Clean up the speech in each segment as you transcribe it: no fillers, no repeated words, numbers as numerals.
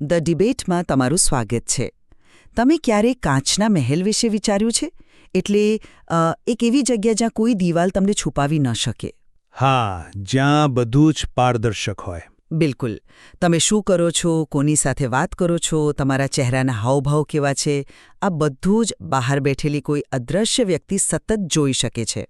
The ડિબેટમાં તમારું સ્વાગત છે. તમે ક્યારેય કાચના મહેલ વિશે વિચાર્યું છે? એટલે એક એવી જગ્યા જ્યાં કોઈ દિવાલ તમને છુપાવી ન શકે. હા, જ્યાં બધું જ પારદર્શક હોય. બિલકુલ. તમે શું કરો છો, કોની સાથે વાત કરો છો, તમારા ચહેરાના હાવભાવ કેવા છે, આ બધું જ બહાર બેઠેલી કોઈ અદૃશ્ય વ્યક્તિ સતત જોઈ શકે છે.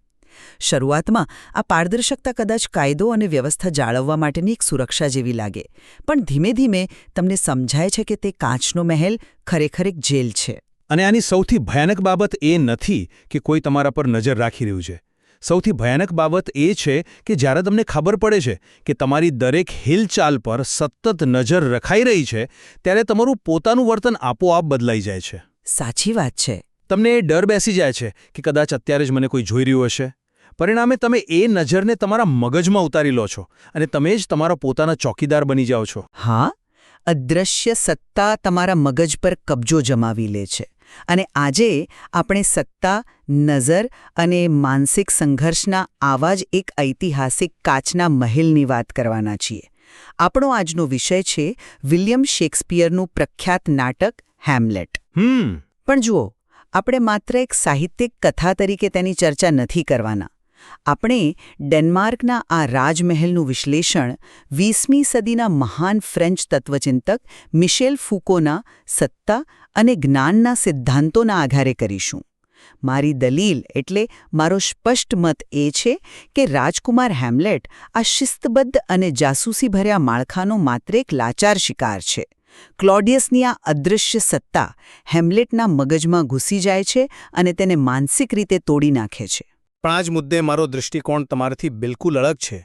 શરૂઆતમાં આ પારદર્શકતા કદાચ કાયદો અને વ્યવસ્થા જાળવવા માટેની એક સુરક્ષા જેવી લાગે, પણ ધીમે ધીમે તમને સમજાય છે કે તે કાચનો મહેલ ખરેખર એક જેલ છે. અને આની સૌથી ભયાનક બાબત એ નથી કે કોઈ તમારા પર નજર રાખી રહ્યું છે. સૌથી ભયાનક બાબત એ છે કે જ્યારે તમને ખબર પડે છે કે તમારી દરેક હિલચાલ પર સતત નજર રખાઈ રહી છે, ત્યારે તમારું પોતાનું વર્તન આપોઆપ બદલાઈ જાય છે. સાચી વાત છે. તમને એ ડર બેસી જાય છે કે કદાચ અત્યારે જ મને કોઈ જોઈ રહ્યું હશે. પરિણામે તમે એ નજરને તમારા મગજમાં ઉતારી લો છો અને તમે જ તમારા પોતાના ચોકીદાર બની જાઓ છો. હા, અદૃશ્ય સત્તા તમારા મગજ પર કબજો જમાવી લે છે. અને આજે આપણે સત્તા, નજર અને માનસિક સંઘર્ષના આવા જ એક ઐતિહાસિક કાચના મહેલની વાત કરવાના છીએ. આપણો આજનો વિષય છે વિલિયમ શેક્સપિયરનું પ્રખ્યાત નાટક હેમ્લેટ. પણ જુઓ, આપણે માત્ર એક સાહિત્યિક કથા તરીકે તેની ચર્ચા નથી કરવાના. આપણે ડેનમાર્કના આ રાજમહેલનું વિશ્લેષણ 20મી સદીના મહાન ફ્રેન્ચ તત્વચિંતક મિશેલ ફૂકોના સત્તા અને જ્ઞાનના સિદ્ધાંતોના આધારે કરીશું. મારી દલીલ એટલે મારો સ્પષ્ટ મત એ છે કે રાજકુમાર હેમ્લેટ આ શિસ્તબદ્ધ અને જાસૂસીભર્યા માળખાનો માત્ર એક લાચાર શિકાર છે. ક્લોડિયસની આ અદૃશ્ય સત્તા હેમ્લેટના મગજમાં ઘૂસી જાય છે અને તેને માનસિક રીતે તોડી નાખે છે. પણ આ જ મુદ્દે મારો દૃષ્ટિકોણ તમારાથી બિલકુલ અલગ છે.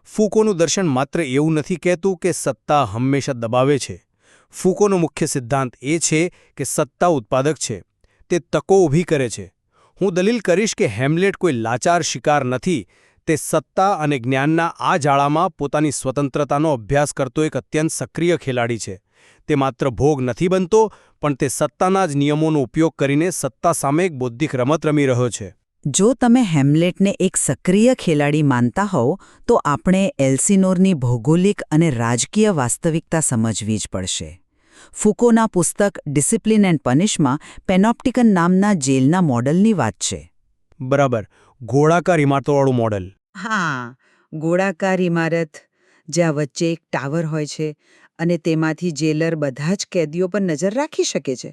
ફૂકોનું દર્શન માત્ર એવું નથી કહેતું કે સત્તા હંમેશા દબાવે છે. ફૂકોનો મુખ્ય સિદ્ધાંત એ છે કે સત્તા ઉત્પાદક છે. તે તકો ઊભી કરે છે. હું દલીલ કરીશ કે હેમ્લેટ કોઈ લાચાર શિકાર નથી. તે સત્તા અને જ્ઞાનના આ જાળામાં પોતાની સ્વતંત્રતાનો અભ્યાસ કરતો એક અત્યંત સક્રિય ખેલાડી છે. તે માત્ર ભોગ નથી બનતો, પણ તે સત્તાના જ નિયમોનો ઉપયોગ કરીને સત્તા સામે એક બૌદ્ધિક રમત રમી રહ્યો છે. જો તમે હેમ્લેટને એક સક્રિય ખેલાડી માનતા હોવ તો આપણે એલ્સિનોરની ભૌગોલિક અને રાજકીય વાસ્તવિકતા સમજવી જ પડશે. ફૂકોના પુસ્તક ડિસિપ્લિન એન્ડ પનિશમાં પેનોપ્ટિકન નામના જેલના મોડલની વાત છે. બરાબર, ગોળાકાર ઇમારતોવાળું મોડલ. હા, ગોળાકાર ઇમારત જ્યાં વચ્ચે એક ટાવર હોય છે અને તેમાંથી જેલર બધા જ કેદીઓ પર નજર રાખી શકે છે.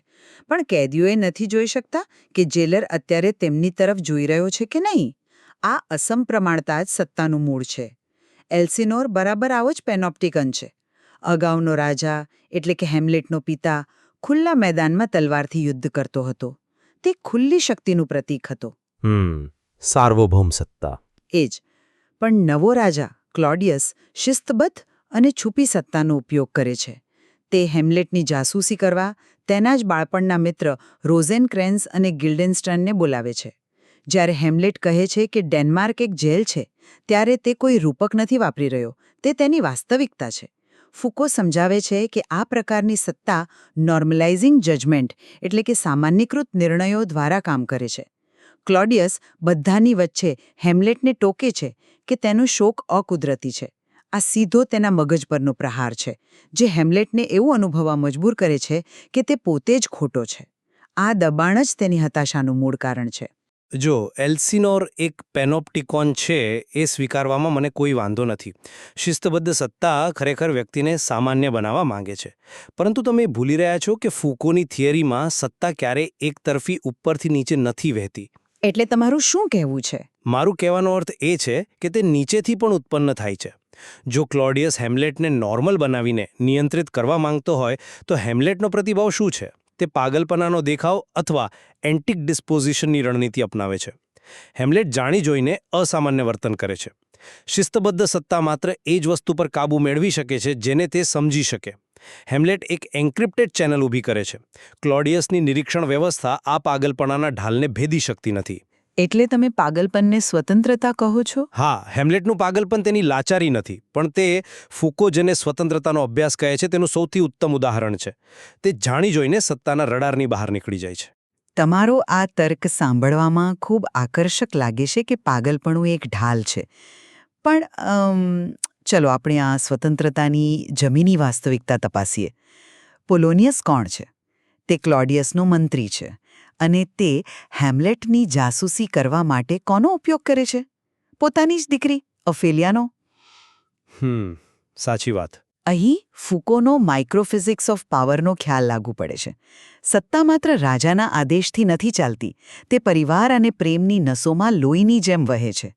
પણ કેદીઓએ નથી જોઈ શકતા કે જેલર અત્યારે તેમની તરફ જોઈ રહ્યો છે કે નહીં. આ અસમપ્રમાણતા જ સત્તાનું મૂળ છે. એલ્સિનોર બરાબર આવો જ પેનોપ્ટિકન છે. અગાઉનો રાજા એટલે કે હેમ્લેટનો પિતા ખુલ્લા મેદાનમાં તલવારથી યુદ્ધ કરતો હતો. તે ખુલ્લી શક્તિનું પ્રતીક હતો. સાર્વભૌમ સત્તા. એ જ. પણ નવો રાજા ક્લોડિયસ શિસ્તબદ્ધ અને છુપી સત્તાનો ઉપયોગ કરે છે. તે હેમ્લેટની જાસૂસી કરવા તેના જ બાળપણના મિત્ર રોઝેનક્રેન્સ અને ગિલ્ડેન્સ્ટર્નને બોલાવે છે. જ્યારે હેમ્લેટ કહે છે કે ડેનમાર્ક એક જેલ છે, ત્યારે તે કોઈ રૂપક નથી વાપરી રહ્યો, તે તેની વાસ્તવિકતા છે. ફૂકો સમજાવે છે કે આ પ્રકારની સત્તા નોર્મલાઇઝિંગ જજમેન્ટ એટલે કે સામાન્યકૃત નિર્ણયો દ્વારા કામ કરે છે. ક્લોડિયસ બધાની વચ્ચે હેમ્લેટને ટોકે છે કે તેનો શોક અકુદરતી છે. આ સીધો તેના મગજ પરનો પ્રહાર છે, જે હેમ્લેટને એવું અનુભવવા મજબૂર કરે છે કે તે પોતે જ ખોટો છે. આ દબાણ જ તેની હતાશાનું મૂળ કારણ છે. જો એલ્સિનોર એક પેનોપ્ટિકોન છે એ સ્વીકારવામાં મને કોઈ વાંધો નથી. શિસ્તબદ્ધ સત્તા ખરેખર વ્યક્તિને સામાન્ય બનાવવા માંગે છે. પરંતુ તમે ભૂલી રહ્યા છો કે ફૂકોની થિયરીમાં સત્તા ક્યારેય એકતરફી ઉપરથી નીચે નથી વહેતી. એટલે તમારું શું કહેવું છે? મારું કહેવાનો અર્થ એ છે કે તે નીચેથી પણ ઉત્પન્ન થાય છે. જો ક્લોડિયસ હેમ્લેટને નોર્મલ બનાવીને નિયંત્રિત કરવા માંગતો હોય તો હેમ્લેટનો પ્રતિભાવ શું છે? તે પાગલપનાનો દેખાવ અથવા એન્ટિક ડિસ્પોઝિશનની રણનીતિ અપનાવે છે. હેમ્લેટ જાણી જોઈને અસામાન્ય વર્તન કરે છે. શિસ્તબદ્ધ સત્તા માત્ર એ જ વસ્તુ પર કાબૂ મેળવી શકે છે જેને તે સમજી શકે. હેમ્લેટ એક એન્ક્રિપ્ટેડ ચેનલ ઊભી કરે છે. ક્લોડિયસની નિરીક્ષણ વ્યવસ્થા આ પાગલપણાના ઢાલને ભેદી શકતી નથી. એટલે તમે પાગલપનને સ્વતંત્રતા કહો છો? હા, હેમ્લેટનું પાગલપન તેની લાચારી નથી, પણ તે ફૂકો જેને સ્વતંત્રતાનો અભ્યાસ કહે છે તેનું સૌથી ઉત્તમ ઉદાહરણ છે. તે જાણી જોઈને સત્તાના રડારની બહાર નીકળી જાય છે. તમારો આ તર્ક સાંભળવામાં ખૂબ આકર્ષક લાગે છે કે પાગલપણું એક ઢાલ છે. પણ ચલો આપણે આ સ્વતંત્રતાની જમીની વાસ્તવિકતા તપાસીએ. પોલોનિયસ કોણ છે? તે ક્લોડિયસનો મંત્રી છે અને તે હેમ્લેટની જાસૂસી કરવા માટે કોનો ઉપયોગ કરે છે? પોતાની જ દીકરી ઓફેલિયાનો. સાચી વાત. અહીં ફુકોનો માઇક્રોફિઝિક્સ ઓફ પાવરનો ખ્યાલ લાગુ પડે છે. સત્તા માત્ર રાજાના આદેશથી નથી ચાલતી, તે પરિવાર અને પ્રેમની નસોમાં લોહીની જેમ વહે છે.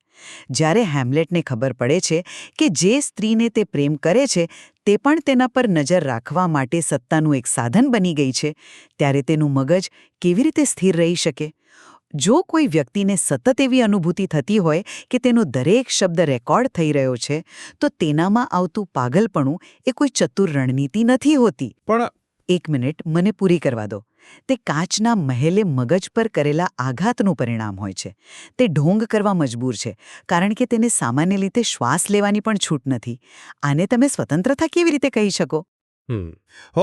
જ્યારે હેમ્લેટને ખબર પડે છે કે જે સ્ત્રીને તે પ્રેમ કરે છે તે પણ તેના પર નજર રાખવા માટે સત્તાનું એક સાધન બની ગઈ છે, ત્યારે તેનું મગજ કેવી રીતે સ્થિર રહી શકે? જો કોઈ વ્યક્તિને સતત એવી અનુભૂતિ થતી હોય કે તેનો દરેક શબ્દ રેકોર્ડ થઈ રહ્યો છે, તો તેનામાં આવતું પાગલપણું એ કોઈ ચતુર રણનીતિ નથી હોતી. પણ 1 મિનિટ મને પૂરી કરવા દો. તે કાચના મહેલે મગજ પર કરેલા આઘાતનું પરિણામ હોય છે. તે ઢોંગ કરવા મજબૂર છે કારણ કે તેને સામાન્ય રીતે શ્વાસ લેવાની પણ છૂટ નથી. આને તમે સ્વતંત્રતા કેવી રીતે કહી શકો?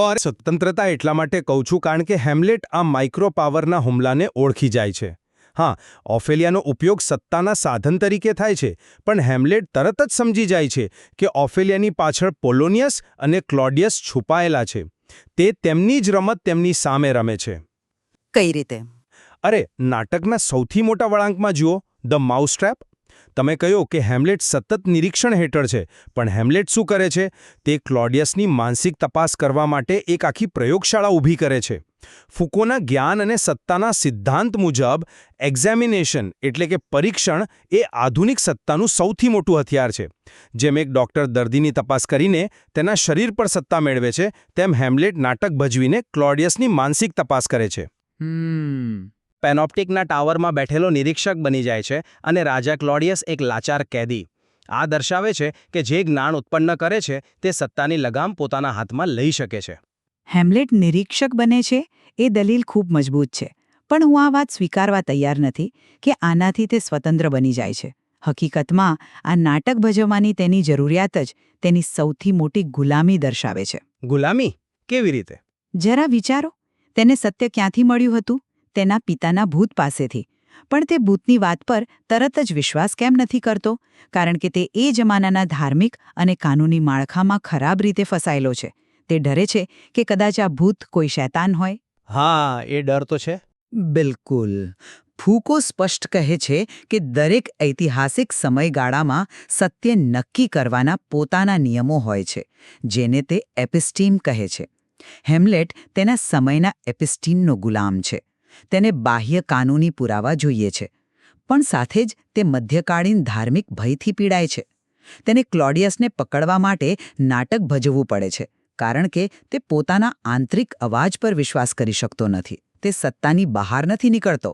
અરે સ્વતંત્રતા એટલા માટે કહું છું કારણ કે હેમ્લેટ આ માઇક્રો પાવરના હુમલાને ઓળખી જાય છે. હા, ઓફેલિયાનો ઉપયોગ સત્તાના સાધન તરીકે થાય છે, પણ હેમ્લેટ તરત જ સમજી જાય છે કે ઓફેલિયાની પાછળ પોલોનિયસ અને ક્લોડિયસ છુપાયેલા છે. તે તેમની જ રમત તેમની સામે રમે છે. કઈ રીતે? અરે, નાટકના સૌથી મોટા વળાંકમાં જુઓ, ધ માઉસ ટ્રેપ. તમે કહ્યું કે હેમ્લેટ સતત નિરીક્ષણ હેઠળ છે, પણ હેમ્લેટ શું કરે છે? તે ક્લોડિયસની માનસિક તપાસ કરવા માટે એક આખી પ્રયોગશાળા ઊભી કરે છે. ફુકોના જ્ઞાન અને સત્તાના સિદ્ધાંત મુજબ એક્ઝામિનેશન એટલે કે પરીક્ષણ એ આધુનિક સત્તાનું સૌથી મોટું હથિયાર છે. જેમ એક ડૉક્ટર દર્દીની તપાસ કરીને તેના શરીર પર સત્તા મેળવે છે, તેમ હેમ્લેટ નાટક ભજવીને ક્લોડિયસની માનસિક તપાસ કરે છે. પેનોપ્ટિકના ટાવરમાં બેઠેલો નિરીક્ષક બની જાય છે અને રાજા ક્લોડિયસ એક લાચાર કેદી. આ દર્શાવે છે કે જે જ્ઞાન ઉત્પન્ન કરે છે તે સત્તાની લગામ પોતાના હાથમાં લઈ શકે છે. હેમ્લેટ નિરીક્ષક બને છે એ દલીલ ખૂબ મજબૂત છે, પણ હું આ વાત સ્વીકારવા તૈયાર નથી કે આનાથી તે સ્વતંત્ર બની જાય છે. હકીકતમાં આ નાટક ભજવવાની તેની જરૂરિયાત જ તેની સૌથી મોટી ગુલામી દર્શાવે છે. ગુલામી? કેવી રીતે? જરા વિચારો, તેને સત્ય ક્યાંથી મળ્યું હતું? તેના પિતાના ભૂત પાસેથી. પણ તે ભૂતની વાત પર તરત જ વિશ્વાસ કેમ નથી કરતો? કારણ કે તે એ જમાનાના ધાર્મિક અને કાનૂની માળખામાં ખરાબ રીતે ફસાયેલો છે. તે ડરે છે કે કદાચ આ ભૂત કોઈ શૈતાન હોય. હા, એ ડર તો છે. બિલકુલ. ફૂકો સ્પષ્ટ કહે છે કે દરેક ઐતિહાસિક સમયગાળામાં સત્ય નક્કી કરવાના પોતાના નિયમો હોય છે, જેને તે એપિસ્ટીમ કહે છે. હેમ્લેટ તેના સમયના એપિસ્ટીમનો ગુલામ છે. તેને બાહ્ય કાનૂની પુરાવા જોઈએ છે, પણ સાથે જ તે મધ્યકાળીન ધાર્મિક ભયથી પીડાય છે. તેને ક્લોડિયસને પકડવા માટે નાટક ભજવવું પડે છે, કારણ કે તે પોતાના આંતરિક અવાજ પર વિશ્વાસ કરી શકતો નથી. તે સત્તાની બહાર નથી નીકળતો.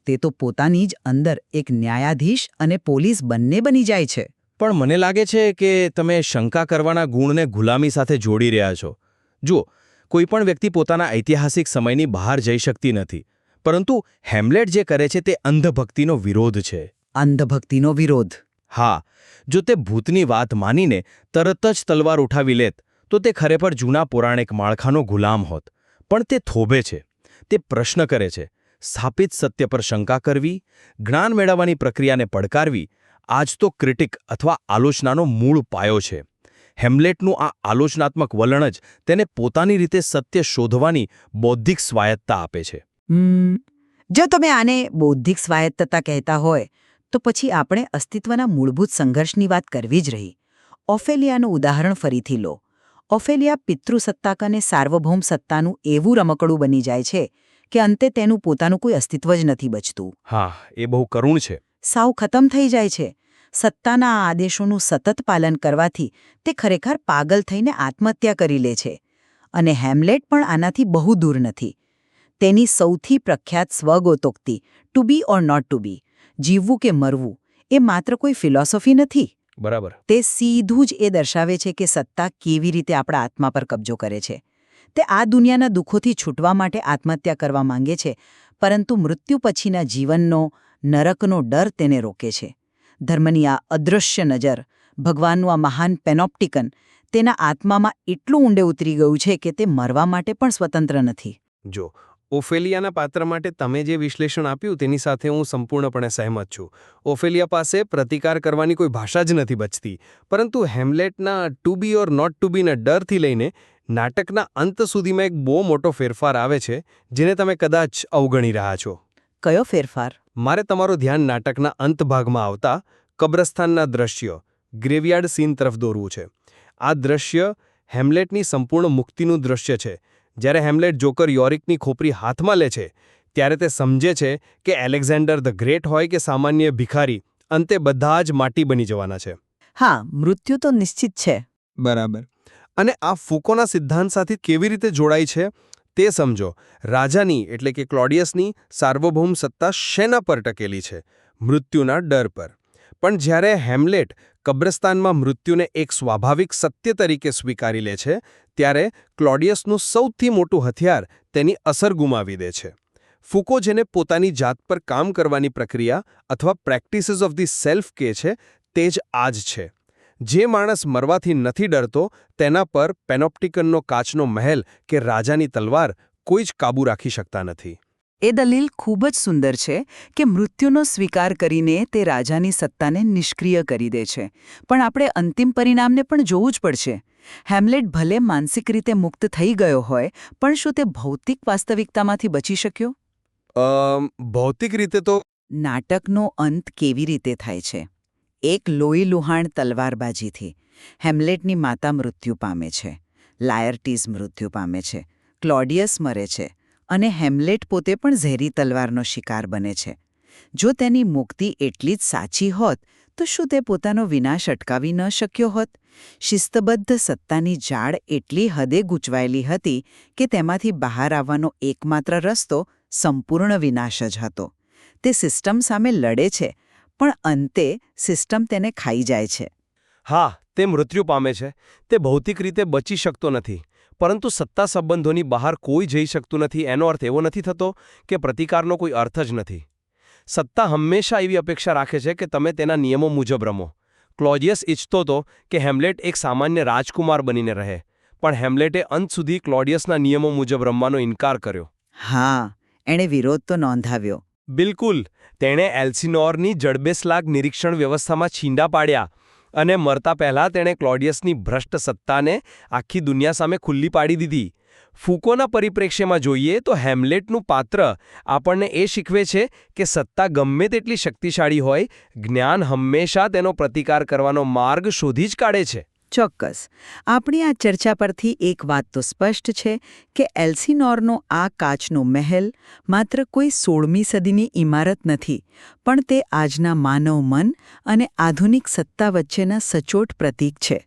તે તો પોતાની જ અંદર એક ન્યાયાધીશ અને પોલીસ બંને બની જાય છે. પણ મને લાગે છે કે તમે શંકા કરવાના ગુણને ગુલામી સાથે જોડી રહ્યા છો. જુઓ, કોઈ પણ વ્યક્તિ પોતાના ઐતિહાસિક સમયની બહાર જઈ શકતી નથી, પરંતુ હેમ્લેટ જે કરે છે તે અંધભક્તિનો વિરોધ છે. અંધભક્તિનો વિરોધ? હા, જો તે ભૂતની વાત માનીને તરત જ તલવાર ઉઠાવી લેત તો તે ખરેખર જૂના પૌરાણિક માળખાનો ગુલામ હોત. પણ તે થોભે છે. તે પ્રશ્ન કરે છે. સ્થાપિત સત્ય પર શંકા કરવી, જ્ઞાન મેળવવાની પ્રક્રિયાને પડકારવી, આજ તો ક્રિટિક અથવા આલોચનાનો મૂળ પાયો છે. હેમ્લેટનું આ આલોચનાત્મક વલણ જ તેને પોતાની રીતે સત્ય શોધવાની બૌદ્ધિક સ્વાયત્તતા આપે છે. જો તમે આને બૌદ્ધિક સ્વાયત્તતા કહેતા હોય, તો પછી આપણે અસ્તિત્વના મૂળભૂત સંઘર્ષની વાત કરવી જ રહી. ઓફેલિયાનું ઉદાહરણ ફરીથી લો. ઓફેલિયા પિતૃસત્તાક અને સાર્વભૌમ સત્તાનું એવું રમકડું બની જાય છે કે અંતે તેનું પોતાનું કોઈ અસ્તિત્વ જ નથી બચતું. હા, એ બહુ કરુણ છે. સાવ ખતમ થઈ જાય છે. સત્તાના આ આદેશોનું સતત પાલન કરવાથી તે ખરેખર પાગલ થઈને આત્મહત્યા કરી લે છે. અને હેમ્લેટ પણ આનાથી બહુ દૂર નથી. તેની સૌથી પ્રખ્યાત સ્વગોતોક્તિ to be or not to be, જીવવું કે મરવું, એ માત્ર કોઈ ફિલોસોફી નથી. બરાબર. તે સીધું જ એ દર્શાવે છે કે સત્તા કેવી રીતે આપણા આત્મા પર કબજો કરે છે. તે આ દુનિયાના દુઃખોથી છૂટવા માટે આત્મહત્યા કરવા માંગે છે, પરંતુ મૃત્યુ પછીના જીવનનો, નરકનો ડર તેને રોકે છે. ધર્મની આ અદૃશ્ય નજર, ભગવાનનું આ મહાન પેનોપ્ટિકન, તેના આત્મામાં એટલું ઊંડે ઉતરી ગયું છે કે તે મરવા માટે પણ સ્વતંત્ર નથી. જો ઓફેલિયાના પાત્ર માટે તમે જે વિશ્લેષણ આપ્યું તેની સાથે હું સંપૂર્ણપણે સહેમત છું. ઓફેલિયા પાસે પ્રતિકાર કરવાની કોઈ ભાષા જ નથી બચતી, પરંતુ હેમ્લેટના to be or not to બીના ડરથી લઈને નાટકના અંત સુધીમાં એક બહુ મોટો ફેરફાર આવે છે જેને તમે કદાચ અવગણી રહ્યા છો. કયો ફેરફાર? મારે તમારું ધ્યાન નાટકના અંત ભાગમાં આવતા કબ્રસ્તાનના દ્રશ્ય ગ્રેવયાર્ડ સીન તરફ દોરવું છે. આ દ્રશ્ય હેમ્લેટની સંપૂર્ણ મુક્તિનું દ્રશ્ય છે. જ્યારે હેમ્લેટ જોકર યોરિકની ખોપરી હાથમાં લે છે ત્યારે તે સમજે છે કે એલેક્ઝાન્ડર ધ ગ્રેટ હોય કે સામાન્ય ભિખારી, અંતે બધા જ માટી બની જવાના છે. હા, મૃત્યુ તો નિશ્ચિત છે. બરાબર. અને આ ફૂકોના સિદ્ધાંત સાથે કેવી રીતે જોડાય છે તે સમજો. રાજાની એટલે કે ક્લોડિયસની સાર્વભૌમ સત્તા શેના પર ટકેલી છે? મૃત્યુના ડર પર. પણ જ્યારે હેમ્લેટ કબ્રસ્તાનમાં મૃત્યુને એક સ્વાભાવિક સત્ય તરીકે સ્વીકારી લે છે ત્યારે ક્લોડિયસનું સૌથી મોટું હથિયાર તેની અસર ગુમાવી દે છે. ફૂકો જેને પોતાની જાત પર કામ કરવાની પ્રક્રિયા અથવા પ્રેક્ટિસીસ ઓફ ધી સેલ્ફ કહે છે તે જ આ જ છે. જે માણસ મરવાથી નથી ડરતો તેના પર પેનોપ્ટિકનનો કાચનો મહેલ કે રાજાની તલવાર કોઈ જ કાબૂ રાખી શકતા નથી. એ દલીલ ખૂબ જ સુંદર છે કે મૃત્યુનો સ્વીકાર કરીને તે રાજાની સત્તાને નિષ્ક્રિય કરી દે છે. પણ આપણે અંતિમ પરિણામને પણ જોવું જ પડશે. હેમ્લેટ ભલે માનસિક રીતે મુક્ત થઈ ગયો હોય, પણ શું તે ભૌતિક વાસ્તવિકતામાંથી બચી શક્યો? ભૌતિક રીતે તો નાટકનો અંત કેવી રીતે થાય છે? એક લોહીલુહાણ તલવારબાજીથી. હેમ્લેટની માતા મૃત્યુ પામે છે, લાયર્ટીઝ મૃત્યુ પામે છે, ક્લોડિયસ મરે છે અને હેમ્લેટ પોતે પણ ઝેરી તલવારનો શિકાર બને છે. જો તેની મુક્તિ એટલી જ સાચી હોત તો શું તે પોતાનો વિનાશ અટકાવી ન શક્યો હોત? શિસ્તબદ્ધ સત્તાની જાળ એટલી હદે ગૂંચવાયેલી હતી કે તેમાંથી બહાર આવવાનો એકમાત્ર રસ્તો સંપૂર્ણ વિનાશ જ હતો. તે સિસ્ટમ સામે લડે છે, પણ અંતે સિસ્ટમ તેને ખાઈ જાય છે. હા, તે મૃત્યુ પામે છે. તે ભૌતિક રીતે બચી શકતો નથી. પરંતુ સત્તા સંબંધોની બહાર કોઈ જઈ શકતું નથી એનો અર્થ એવો નથી થતો કે પ્રતિકારનો કોઈ અર્થ જ નથી. સત્તા હંમેશા એવી અપેક્ષા રાખે છે કે તમે તેના નિયમો મુજબ રમો. ક્લોડિયસ ઈચ્છતો હતો કે હેમ્લેટ એક સામાન્ય રાજકુમાર બનીને રહે, પણ હેમ્લેટે અંત સુધી ક્લોડિયસના નિયમો મુજબ રમવાનો ઇનકાર કર્યો. હા, એણે વિરોધ તો નોંધાવ્યો. બિલકુલ. તેણે એલ્સિનોરની જડબેસલાક નિરીક્ષણ વ્યવસ્થામાં છીંડા પાડ્યા અને મરતા પહેલાં તેણે ક્લોડિયસની ભ્રષ્ટ સત્તાને આખી દુનિયા સામે ખુલ્લી પાડી દીધી. ફૂકોના પરિપ્રેક્ષ્યમાં જોઈએ તો હેમ્લેટનું પાત્ર આપણને એ શીખવે છે કે સત્તા ગમે તેટલી શક્તિશાળી હોય, જ્ઞાન હંમેશા તેનો પ્રતિકાર કરવાનો માર્ગ શોધી જ કાઢે છે. ચોક્કસ. આપણી આ ચર્ચા પરથી એક વાત તો સ્પષ્ટ છે કે એલ્સિનોરનો આ કાચનો મહેલ માત્ર કોઈ 16મી સદીની ઇમારત નથી, પણ તે આજના માનવ મન અને આધુનિક સત્તા વચ્ચેના સચોટ પ્રતીક છે.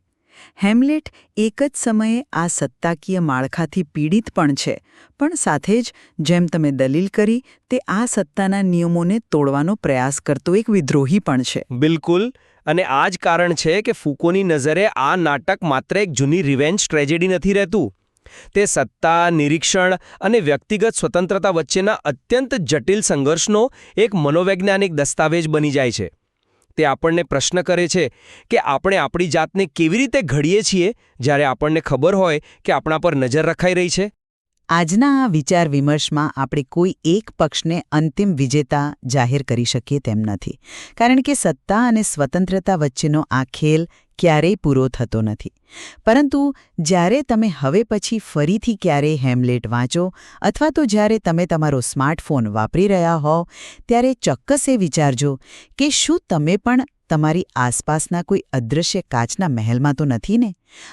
હેમ્લેટ એક જ સમયે આ સત્તાકીય માળખાથી પીડિત પણ છે, પણ સાથે જ, જેમ તમે દલીલ કરી, તે આ સત્તાના નિયમોને તોડવાનો પ્રયાસ કરતો એક વિદ્રોહી પણ છે. બિલકુલ. અને આ જ કારણ છે કે ફૂકોની નજરે આ નાટક માત્ર એક જૂની રિવેન્જ ટ્રેજેડી નથી રહેતું. તે સત્તા, નિરીક્ષણ અને વ્યક્તિગત સ્વતંત્રતા વચ્ચેના અત્યંત જટિલ સંઘર્ષનો એક મનોવૈજ્ઞાનિક દસ્તાવેજ બની જાય છે. તે આપણને પ્રશ્ન કરે છે કે આપણે આપણી જાતને કેવી રીતે ઘડીએ છીએ જ્યારે આપણને ખબર હોય કે આપણા પર નજર રખાઈ રહી છે. આજના આ વિચાર વિમર્શમાં આપણે કોઈ એક પક્ષને અંતિમ વિજેતા જાહેર કરી શકીએ તેમ નથી, કારણ કે સત્તા અને સ્વતંત્રતા વચ્ચેનો આ ખેલ ક્યારેય પૂરો થતો નથી. પરંતુ જ્યારે તમે હવે પછી ફરીથી ક્યારેય હેમ્લેટ વાંચો અથવા તો જ્યારે તમે તમારો સ્માર્ટફોન વાપરી રહ્યા હોવ, ત્યારે ચોક્કસ એ વિચારજો કે શું તમે પણ તમારી આસપાસના કોઈ અદૃશ્ય કાચના મહેલમાં તો નથી ને?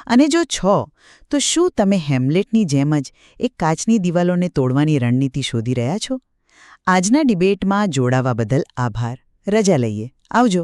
અને જો છો, તો શું તમે હેમ્લેટની જેમ જ એક કાચની દિવાલોને તોડવાની રણનીતિ શોધી રહ્યા છો? આજના ડિબેટમાં જોડાવા બદલ આભાર. રજા લઈએ. આવજો.